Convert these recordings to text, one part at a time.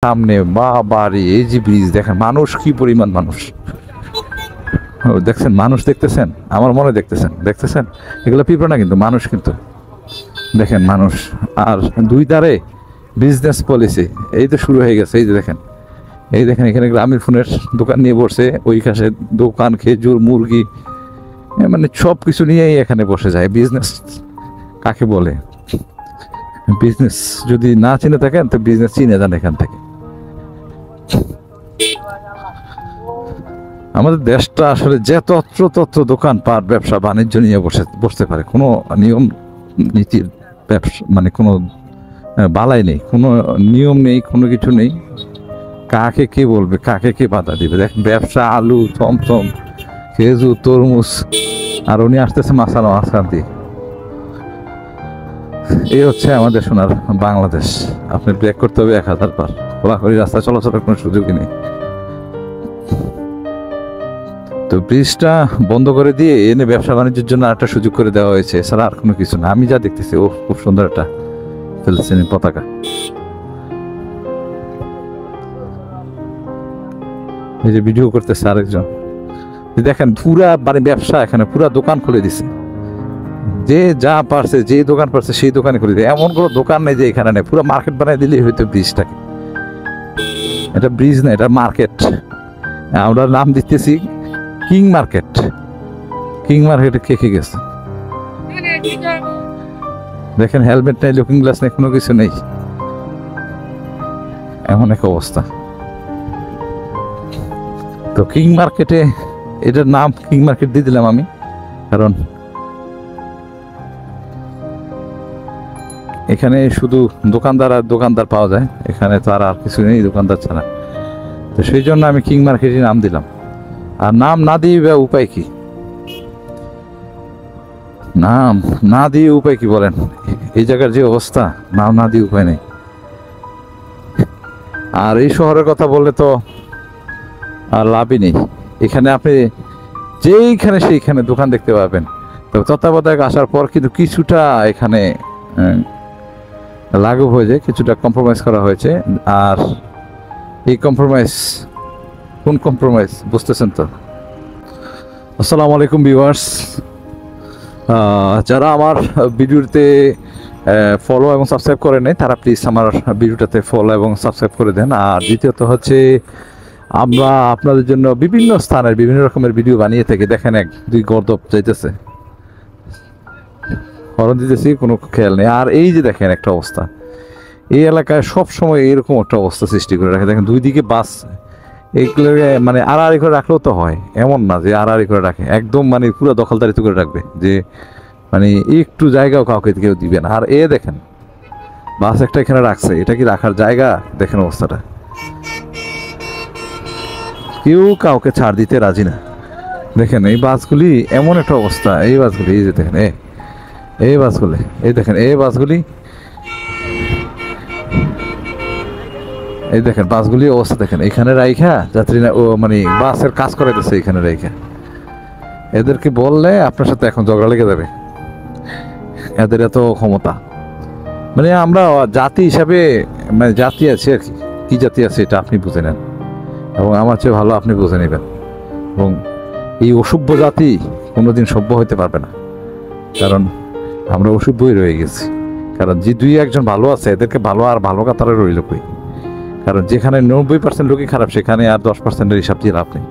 সামনে বাড়ি, এই যে ব্রিজ দেখেন, মানুষ কি পরিমাণ মানুষ দেখছেন, মানুষ দেখতেছেন, আমার মনে দেখতেছেন এগুলো পিঁপড়া না কিন্তু মানুষ, কিন্তু দেখেন মানুষ। আর দুই ধারে বিজনেস পলিসি এই তো শুরু হয়ে গেছে। এই দেখেন এখানে গ্রামীণ ফোনের দোকান নিয়ে বসে, ওই কাছে দোকান, খেজুর, মুরগি, মানে সব কিছু নিয়েই এখানে বসে যায়। বিজনেস কাকে বলে? বিজনেস যদি না চিনে থাকেন তো বিজনেস চিনে যান এখান থেকে। আমাদের দেশটা আসলে যে তত্র দোকানপাট, ব্যবসা বাণিজ্য নিয়ে বসতে পারে, কোনো নিয়ম নীতির ব্যবসা মানে কোনো বালাই নেই, কোনো নিয়ম নেই, কোনো কিছু নেই। কাকে কে বলবে, কাকে কে বাধা দিবে? দেখেন ব্যবসা, আলু, থমথম, খেজুর, তরমুজ, আর উনি আসতেছে মাঝখান দিয়ে। এই হচ্ছে আমাদের সোনার বাংলাদেশ। আপনি ব্রেক করতে হবে 1000 বার। খোলাখুলি রাস্তা চলাচলের কোনো সুযোগই নেই। তো ব্রিজটা বন্ধ করে দিয়ে এনে ব্যবসা বাণিজ্যের জন্য একটা সুযোগ করে দেওয়া হয়েছে, এছাড়া আর কোনো কিছু না। আমি যা দেখতেছি, ও খুব সুন্দর একটা ফিলিস্তিনি পতাকা। এই যে ভিডিও করতেছে আরেকজন, দেখেন পুরা মানে ব্যবসা, এখানে পুরা দোকান খুলে দিছে। যে যা পারছে, যে দোকান পারছে সেই দোকানে খুলে দিছে। এমন কোনো দোকান নেই যে এখানে নেই, পুরো মার্কেট বানাই দিলেই হয়তো ব্রিজটাকে। এটা ব্রিজ না, এটা মার্কেট। আমরা নাম দিতেছি কিং মার্কেট। কিং মার্কেটে কে গেছে দেখেন, হেলমেট নেই, লুকিং গ্লাস নেই, কোনো কিছু নেই, এমন এক অবস্থা। তো কিং মার্কেটে, এটার নাম কিং মার্কেট দিয়ে দিলাম আমি, কারণ এখানে শুধু দোকানদার আর দোকানদার পাওয়া যায়, এখানে তো আর কিছু নেই দোকানদার ছাড়া। তো সেই জন্য আমি কিং মার্কেটই নাম দিলাম। আর নাম না দিয়ে উপায় কি? নাম না দিয়ে উপায় কি বলেন? এই জায়গার যে অবস্থা, নাম না দিয়ে উপায় নেই। আর এই শহরের কথা বললে তো আর লাভই নেই। এখানে আপনি যেইখানে সেইখানে দোকান দেখতে পাবেন। তো তত্ত্বাবধায়ক আসার পর কিন্তু কিছুটা এখানে লাগু হয়ে যায়, কিছুটা কম্প্রোমাইজ করা হয়েছে। আর এই কম্প্রোমাইজ, কোন কম্প্রোমাইজ বুঝতেছেন তো? আসসালামু আলাইকুম ভিউয়ার্স, যারা আমার ভিডিওতে ফলো এবং সাবস্ক্রাইব করে নেই তারা প্লিজ আমার ভিডিওটাতে ফলো এবং সাবস্ক্রাইব করে দেন। আর দ্বিতীয়ত হচ্ছে, আমরা আপনাদের জন্য বিভিন্ন স্থানের বিভিন্ন রকমের ভিডিও বানিয়ে থাকি। দেখেন 1-2 গর্দব যাইতেছে, হরণ দিতেছি, কোনো খেয়াল নেই। আর এই যে দেখেন একটা অবস্থা, এই এলাকায় সব সময় এরকম একটা অবস্থা সৃষ্টি করে রাখে। দেখেন 2 দিকে বাস, এইগুলো মানে আড়াআড়ি করে রাখলেও তো হয়, এমন না যে আড়াআড়ি করে রাখে, একদম মানে পুরো দখলদারিত্ব করে রাখবে, যে মানে একটু জায়গাও কাউকে কেউ দিবে না। আর দেখেন বাস একটা এখানে রাখছে, এটা কি রাখার জায়গা? দেখেন অবস্থাটা, কেউ কাউকে ছাড় দিতে রাজি না। দেখেন এই বাসগুলি, এমন একটা অবস্থা, এই বাসগুলি, এই যে দেখেন এই বাসগুলি, এই দেখেন এই বাসগুলি, এই দেখেন বাসগুলি অবস্থা দেখেন। এখানে রাইখা যাত্রী না, ও মানে বাসের কাজ করাইতেছে এখানে রাইখা। এদেরকে বললে আপনার সাথে এখন ঝগড়া লেগে যাবে, এদের এত ক্ষমতা। মানে আমরা জাতি হিসাবে, মানে জাতি আছে আর কি জাতি আছে এটা আপনি বুঝে নেন, এবং আমার চেয়ে ভালো আপনি বুঝে নেবেন। এবং এই অসভ্য জাতি কোনোদিন সভ্য হইতে পারবে না, কারণ আমরা অসভ্যই রয়ে গেছি। কারণ যে 2-1 ভালো আছে, এদেরকে ভালো আর ভালো কাতারে রইল কই? কারণ যেখানে 90% লোকই খারাপ, সেখানে আর 10%-এর হিসাব দিয়ে লাভ নেই।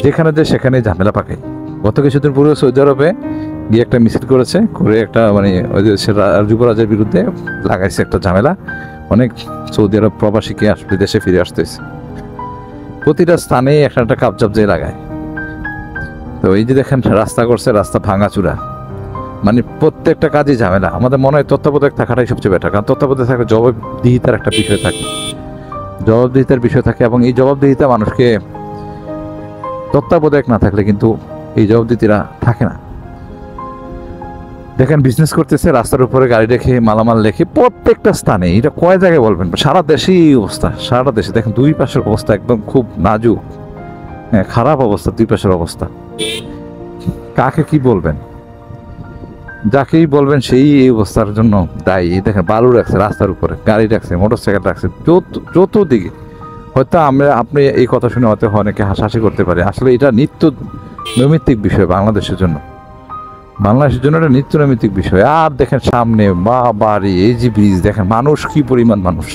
যেখানে যে সেখানে ঝামেলা পাকাই। গত কিছুদিন পূর্বে সৌদি আরবে গিয়ে একটা মিছিল করেছে, করে একটা মানে ওই যে যুবরাজের বিরুদ্ধে লাগাইছে একটা ঝামেলা। অনেক সৌদি আরব প্রবাসীকে বিদেশে ফিরে আসতেছে, প্রতিটা স্থানে একটা কাপচাপ যে লাগায়। তো এই যে দেখেন রাস্তা করছে, রাস্তা ভাঙাচুরা, মানে প্রত্যেকটা কাজই ঝামেলা। আমাদের মনে হয় তত্ত্বাবধায়ক থাকাটাই সবচেয়ে বেটার, কারণ তত্ত্বাবধায়ক থাকলে জবাবদিহিতার একটা বিষয় থাকে, জবাবদিহিতার বিষয় থাকে। এবং এই জবাবদিহিতা মানুষকে, তত্ত্বাবধায়ক না থাকলে কিন্তু এই জবাবদিহিতা থাকে না। দেখেন বিজনেস করতেছে, রাস্তার উপরে গাড়ি রেখে, মালামাল রেখে, প্রত্যেকটা স্থানে। এটা কয় জায়গায় বলবেন? সারা দেশেই অবস্থা, সারা দেশে দেখেন 2 পাশের অবস্থা একদম খুব নাজুক, খারাপ অবস্থা, 2 পাশের অবস্থা। কাকে কি বলবেন? যাকেই বলবেন সেই এই অবস্থার জন্য দায়ী। এই দেখেন বালু রাখছে রাস্তার উপরে, গাড়ি রাখছে, মোটরসাইকেল রাখছে, চতুর্দিকে। হয়তো আপনি এই কথা শুনে হয়তো অনেকে হাসাহাসি করতে পারে, আসলে এটা নিত্য নৈমিত্তিক বিষয় বাংলাদেশের জন্য। বাংলাদেশের জন্য এটা নিত্য নৈমিত্তিক বিষয়। আর দেখেন সামনে বাড়ি, এই যে ব্রিজ, দেখেন মানুষ কি পরিমাণ মানুষ।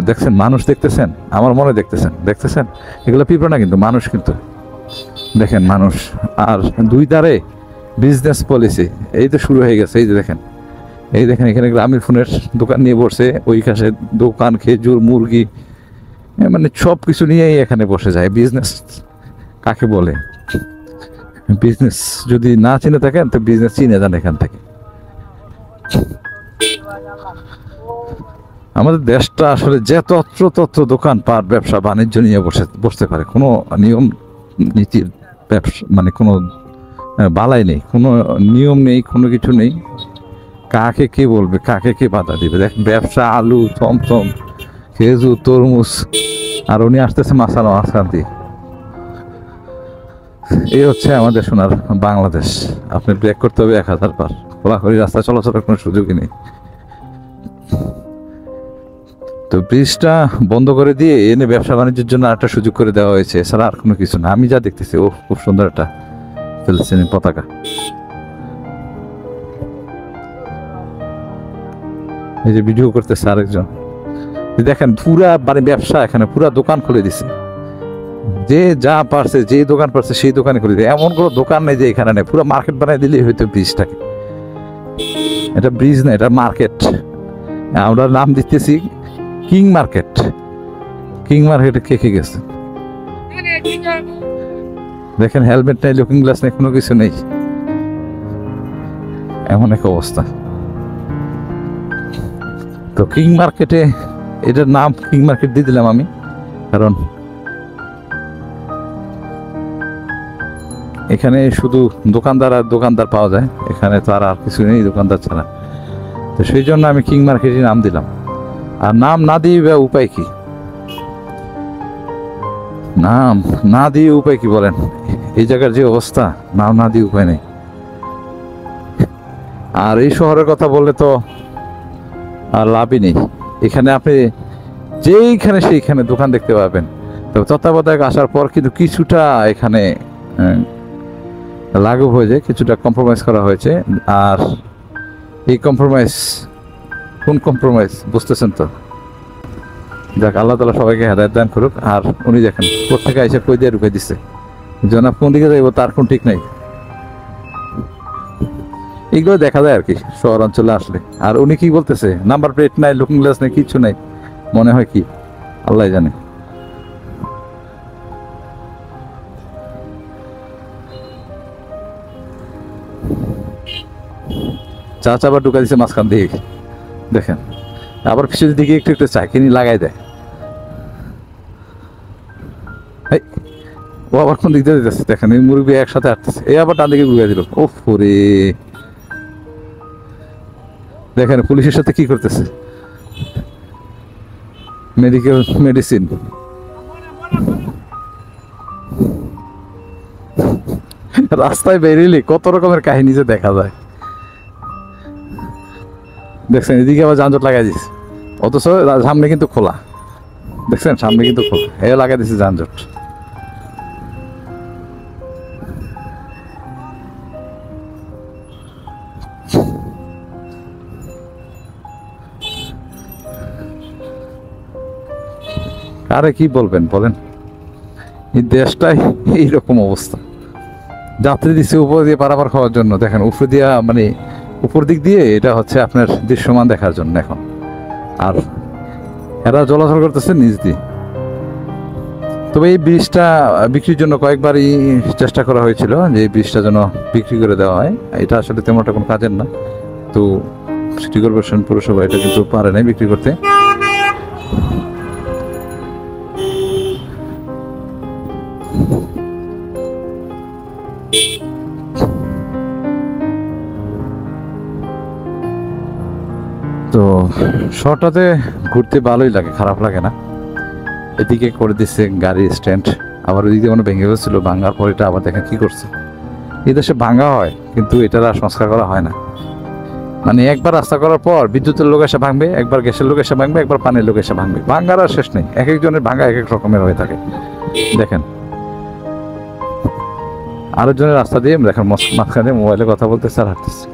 দেখছেন মানুষ, দেখতেছেন, আমার মনে দেখতেছেন এগুলো পিঁপড়া না কিন্তু মানুষ, কিন্তু দেখেন মানুষ। আর দুই ধারে বিজনেস পলিসি এই তো শুরু হয়ে গেছে। এই দেখেন এখানে গ্রামীণ ফোনের দোকান নিয়ে বসে, ওই কাছে দোকান, খেজুর, মুরগি, মানে সব কিছু নিয়েই এখানে বসে যায়। বিজনেস কাকে বলে? বিজনেস যদি না চিনে থাকেন তো বিজনেস চিনে যান এখান থেকে। আমাদের দেশটা আসলে যে তত্র দোকানপাট, ব্যবসা বাণিজ্য নিয়ে বসতে পারে, কোনো নিয়ম নীতির ব্যবসা মানে কোনো বালাই নেই, কোনো নিয়ম নেই, কোনো কিছু নেই। কাকে কে বলবে, কাকে কে বাধা দিবে? দেখ ব্যবসা, আলু, থমথম, খেজুর, তরমুজ, আর উনি আসতেছে মাঝখান দিয়ে। এই হচ্ছে আমাদের সোনার বাংলাদেশ। আপনি ব্রেক করতে হবে 1000 বার, খোলাখুলি রাস্তা চলাচলের কোনো সুযোগই নেই। তো ব্রিজটা বন্ধ করে দিয়ে এনে ব্যবসা বাণিজ্যের জন্য একটা সুযোগ করে দেওয়া হয়েছে, এছাড়া আর কোনো কিছু না। আমি যা দেখতেছি, ও খুব সুন্দর একটা ফিলিস্তিনি পতাকা। এই যে ভিডিও করতেছে আরেকজন, দেখেন পুরা মানে ব্যবসা, এখানে পুরা দোকান খুলে দিছে। যে যা পারছে, যে দোকান পারছে সেই দোকানে খুলে দিছে। এমন কোনো দোকান নেই যে এখানে নেই, পুরো মার্কেট বানাই দিলেই হয়তো ব্রিজটাকে। এটা ব্রিজ না, এটা মার্কেট। আমরা নাম দিতেছি কিং মার্কেট। কিং মার্কেটে কে গেছে দেখেন, হেলমেট নেই, লুকিং গ্লাস নেই, কোনো কিছু নেই, এমন এক অবস্থা। তো কিং মার্কেটে, এটার নাম কিং মার্কেট দিয়ে দিলাম আমি, কারণ এখানে শুধু দোকানদার আর দোকানদার পাওয়া যায়, এখানে তো আর কিছু নেই দোকানদার ছাড়া। তো সেই জন্য আমি কিং মার্কেটই নাম দিলাম। আর নাম না দিয়ে উপায় কি? নাম না দিয়ে উপায় কি বলেন? এই জায়গার যে অবস্থা, নাম না দিয়ে উপায় নেই। আর এই শহরের কথা বললে তো আর লাভই নেই। এখানে আপনি যেইখানে সেইখানে দোকান দেখতে পাবেন। তবে তত্ত্বাবধায়ক আসার পর কিন্তু কিছুটা এখানে লাঘব হয়ে যায়, কিছুটা কম্প্রোমাইজ করা হয়েছে। আর এই কম্প্রোমাইজ, কোন কম্প্রোমাইজ বুঝতেছেন তো? যাক, আল্লাহ তাআলা সবাইকে হেদায়েত দান করুক। আর উনি দেখেন কোথেকে এসে কই দিয়ে ঢুকে দিচ্ছে, জনাব কোন দিকে যাইব তার কোন ঠিক নাই। এগুলো দেখা যায় আর কি শহর অঞ্চলে আসলে। আর উনি কি বলতেছে, নাম্বার প্লেট নাই, লুকিং গ্লাস নেই, কিচ্ছু নাই, মনে হয় কি আল্লাহ জানে। চাচা আবার ঢুকা দিচ্ছে মাঝখান দিয়ে, দেখেন। আবার পিছনের দিকে একটু চাকিনি লাগাই দেয়। ও আবার কোন দিক দিয়ে দিতেছে দেখেন, এই মুরগি একসাথে আসতেছে, এই আবার ডান দিকে ঘুরে দিল। ওফ রে, দেখেন পুলিশের সাথে কি করতেছে, মেডিকেল মেডিসিন। রাস্তায় বেরিয়ে কত রকমের কাহিনী যে দেখা যায়। দেখছেন এদিকে আবার যানজট লাগাই দিচ্ছে, অথচ সামনে কিন্তু খোলা। দেখছেন সামনে কিন্তু খোলা, এ লাগাই দিচ্ছে যানজট। আরে কি বলবেন বলেন, এই দেশটাই এইরকম অবস্থা। যাত্রী দিচ্ছে উপর দিয়ে পারাপার খাওয়ার জন্য, দেখেন উপর দিয়া মানে উপর দিক দিয়ে এটা হচ্ছে আপনার দৃশ্যমান দেখার জন্য এখন। আর এরা চলাচল করতেছে নিচ দিয়ে। তবে এই ব্রিজটা বিক্রির জন্য কয়েকবারই চেষ্টা করা হয়েছিল যে এই ব্রিজটা যেন বিক্রি করে দেওয়া হয়। এটা আসলে তেমন একটা কোনো কাজের না, তো সিটি কর্পোরেশন পৌরসভা এটা কিন্তু পারে নাই বিক্রি করতে। তো শহরটাতে ঘুরতে ভালোই লাগে, খারাপ লাগে না। এদিকে করে দিচ্ছে গাড়ি স্ট্যান্ড, আবার ওইদিকে মানে ভেঙে গেছিল, ভাঙার পর এটা আবার দেখেন কি করছে, এই দেশে ভাঙা হয়, কিন্তু এটার আর সংস্কার করা হয় না। মানে একবার রাস্তা করার পর বিদ্যুতের লোক এসে ভাঙবে, একবার গ্যাসের লোক এসে ভাঙবে, একবার পানির লোক এসে ভাঙবে, ভাঙার আর শেষ নেই। এক একজনের ভাঙা এক এক রকমের হয়ে থাকে। দেখেন আরেকজনের রাস্তা দিয়ে দেখেন মাঝখানে মোবাইলে কথা বলতেছে আর হাঁটতেছে।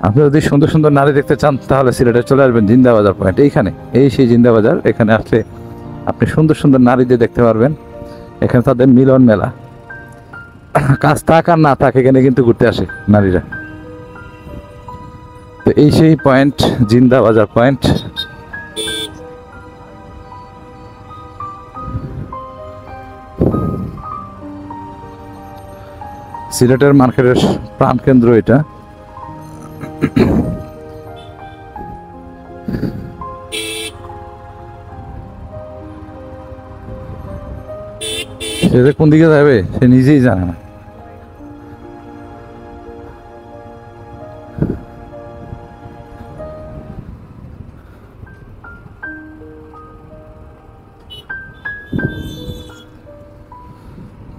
আপনি যদি সুন্দর সুন্দর নারী দেখতে চান তাহলে সিলেটে চলে আসবেন জিন্দাবাজার পয়েন্ট। এইখানে এই সেই জিন্দাবাজার, এখানে আসলে আপনি সুন্দর সুন্দর নারীদের দেখতে পারবেন। এখানে তাদের মিলন মেলা, কাজ থাক আর না থাক এখানে কিন্তু ঘুরতে আসে নারীরা। তো এই সেই পয়েন্ট, জিন্দাবাজার পয়েন্ট। সিলেটের মার্কেটের প্রাণকেন্দ্র এটা। সে যে কোন দিকে যাবে সে নিজেই জানে না।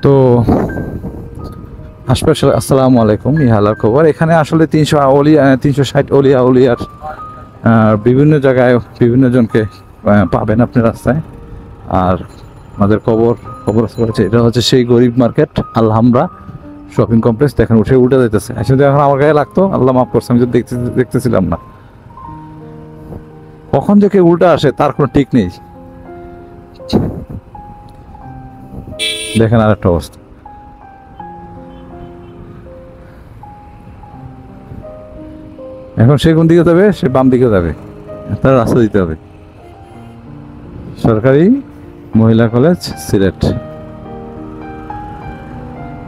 তো আশপাশে আসসালামু আলাইকুম, ইহালার খবর। এখানে আসলে 360 অলিয়া উলিয়ার বিভিন্ন জায়গায় বিভিন্ন জনকে পাবেন আপনি রাস্তায়। আর আমাদের খবর আছে, এটা হচ্ছে সেই গরিব মার্কেট আলহামরা শপিং কমপ্লেক্স। দেখেন উঠে যাইতেছে, আসলে এখন আমার গায়ে লাগতো, আল্লাহ মাফ করছে, আমি তো দেখতেছিলাম না। কখন যে কেউ উল্টা আসে তার কোনো ঠিক নেই। দেখেন আর একটা অবস্থা। এখন সে কোন দিকে যাবে? সে বাম দিকে যাবে, তার রাস্তা দিতে হবে। সরকারি মহিলা কলেজ সিলেট,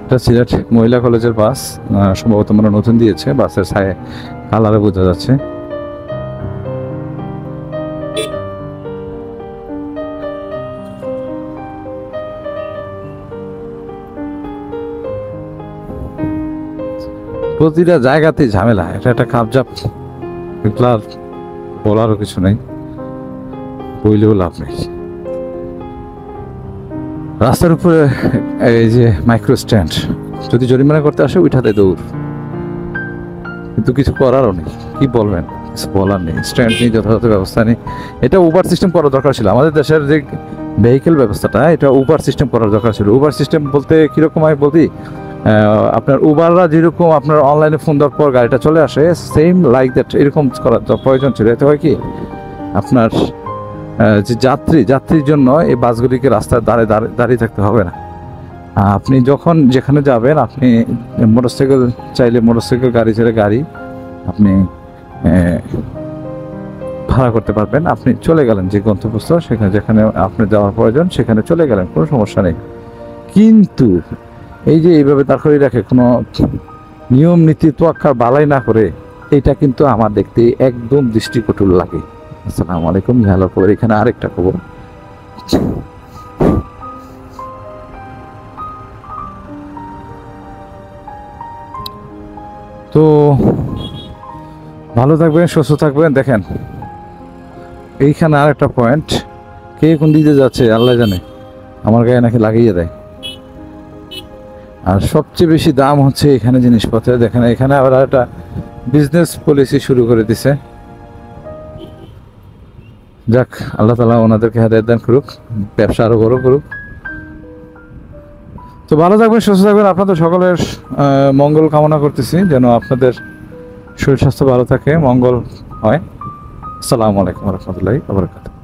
এটা সিলেট মহিলা কলেজের বাস। সম্ভবত মানে নতুন দিয়েছে, বাসের ছায়ে কালারে বোঝা যাচ্ছে। প্রতিটা জায়গাতেই ঝামেলা, এটা একটা কাবজাপ, এগুলা বলারও কিছু নেই, বইলেও লাভ নেই। রাস্তার উপরে এই যে মাইক্রো স্ট্যান্ড, যদি জরিমানা করতে আসে উঠাতে দৌড়, কিন্তু কিছু করারও নেই। কি বলবেন? কিছু বলার নেই, স্ট্যান্ড নেই, যথাযথ ব্যবস্থা নেই। এটা উবার সিস্টেম করার দরকার ছিল। আমাদের দেশের যে ভেহিকেল ব্যবস্থাটা, এটা উবার সিস্টেম করার দরকার ছিল। উবার সিস্টেম বলতে কীরকম হয় বলতে, আপনার উবাররা যেরকম আপনার অনলাইনে ফোন দেওয়ার পর গাড়িটা চলে আসে, সেম লাইক দ্যাট এরকম করার প্রয়োজন ছিল। এতে হয় কি, আপনার যে যাত্রীর জন্য এই বাসগুলিকে রাস্তায় দাঁড়িয়ে থাকতে হবে না। আপনি যখন যেখানে যাবেন, আপনি মোটরসাইকেল চাইলে মোটরসাইকেল, গাড়ি চাইলে গাড়ি আপনি ভাড়া করতে পারবেন। আপনি চলে গেলেন যে গন্তব্যস্থল, সেখানে যেখানে আপনার যাওয়ার প্রয়োজন সেখানে চলে গেলেন, কোনো সমস্যা নেই। কিন্তু এই যে এইভাবে দাঁড় করিয়ে রাখে, কোনো নিয়ম নীতি তোয়াক্কার বালাই না করে, এটা কিন্তু আমার দেখতে একদম দৃষ্টিকটু লাগে। আসসালামু আলাইকুম, ভালো খবর। এখানে আরেকটা খবর, তো ভালো থাকবেন, সুস্থ থাকবেন। দেখেন এইখানে আরেকটা পয়েন্ট, কে কোন দিকে যাচ্ছে আল্লাহ জানে, আমার গায়ে নাকি লাগিয়ে দেয়। আর সবচেয়ে বেশি দাম হচ্ছে এখানে জিনিসপত্রের। দেখেন এখানে আবার একটা বিজনেস পলিসি শুরু করে দিছে। যাক, আল্লাহ তাআলা ওনাদেরকে হেদায়েত দান করুক, ব্যবসা আরো বড় করুক। তো ভালো থাকবেন, সুস্থ থাকবেন। আপনাদের সকলের মঙ্গল কামনা করতেছি, যেন আপনাদের শরীর স্বাস্থ্য ভালো থাকে, মঙ্গল হয়। আসসালামু আলাইকুম ওয়া রাহমাতুল্লাহি ওয়া বারাকাতুহু।